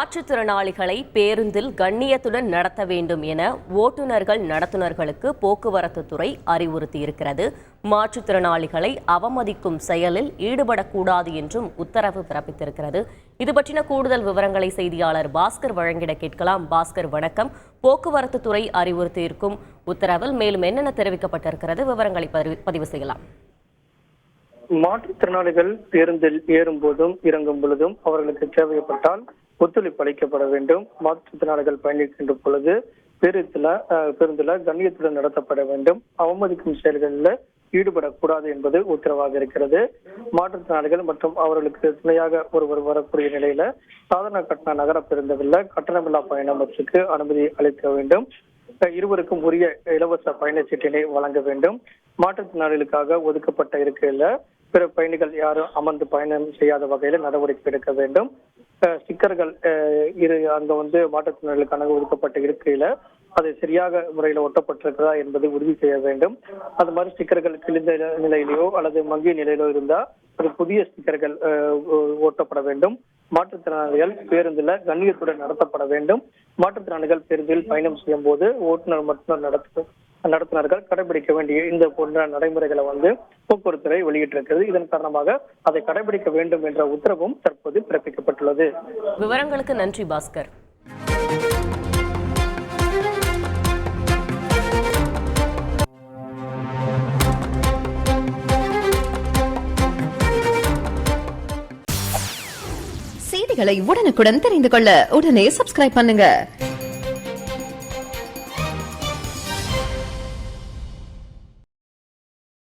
மாற்றுத்திறனாளிகளை பேருந்தில் கண்ணியத்துடன் நடத்த வேண்டும் என ஓட்டுநர்கள் நடத்துனர்களுக்கு போக்குவரத்து துறை அறிவுறுத்தியிருக்கிறது. மாற்றுத்திறனாளிகளை அவமதிக்கும் செயலில் ஈடுபடக்கூடாது என்றும் உத்தரவு பிறப்பித்திருக்கிறது. இது பற்றின கூடுதல் விவரங்களை செய்தியாளர் பாஸ்கர் வழங்கிட கேட்கலாம். பாஸ்கர், வணக்கம். போக்குவரத்து துறை அறிவுறுத்தியிருக்கும் உத்தரவில் மேலும் என்னென்ன தெரிவிக்கப்பட்டிருக்கிறது? விவரங்களை பதிவு செய்யலாம். மாற்றுத்திறனாளிகள் பேருந்தில் ஏறும் போதும் இறங்கும் பொழுதும் அவர்களுக்கு தேவைப்பட்டால் ஒத்துழைப்பு அளிக்கப்பட வேண்டும். மாற்றுத்திறனாளிகள் பயணிக்கின்ற பொழுது பேருந்துல கண்ணியத்துடன் நடத்தப்பட வேண்டும். அவமதிக்கும் செயல்களில் ஈடுபடக்கூடாது என்பது உத்தரவாக இருக்கிறது. மாற்றுத்திறனாளிகள் மற்றும் அவர்களுக்கு துணையாக ஒருவர் வரக்கூடிய நிலையில சாதாரண கட்டண நகர பேருந்துகள்ல கட்டணமில்லா பயணத்திற்கு அனுமதி அளிக்க வேண்டும். இருவருக்கும் உரிய இலவச பயணச்சீட்டினை வழங்க வேண்டும். மாற்றுத்திறனாளிகளுக்காக ஒதுக்கப்பட்ட இருக்கையில பிற பயணிகள் யாரும் அமர்ந்து பயணம் செய்யாத வகையில நடவடிக்கை எடுக்க வேண்டும். ஸ்டிக்கர்கள் அங்க மாற்றுத்திறனாளிகளுக்கான ஒதுக்கப்பட்ட இருக்கையில அது சரியாக முறையில ஒட்டப்பட்டிருக்கிறதா என்பதை உறுதி செய்ய வேண்டும். அது மாதிரி ஸ்டிக்கர்கள் கிழிந்த நிலையிலோ அல்லது மங்கிய நிலையிலோ இருந்தா அது புதிய ஸ்டிக்கர்கள் ஓட்டப்பட வேண்டும். மாற்றுத்திறனாளிகள் பேருந்துல கண்ணியத்துடன் நடத்தப்பட வேண்டும். மாற்றுத்திறனாளிகள் பேருந்தில் பயணம் செய்யும் போது ஓட்டுநர் மற்றும் நடத்துனர்கள் கடைபிடிக்க வேண்டிய இந்த போன்ற நடைமுறைகளை போக்குவரத்துறை வெளியிட்டிருக்கிறது. இதன் காரணமாக அதை கடைபிடிக்க வேண்டும் என்ற உத்தரவும் தற்போது பிறப்பிக்கப்பட்டுள்ளது. விவரங்களுக்கு நன்றி பாஸ்கர். செய்திகளை உடனுக்குடன் தெரிந்து கொள்ள உடனே சப்ஸ்கிரைப் பண்ணுங்க.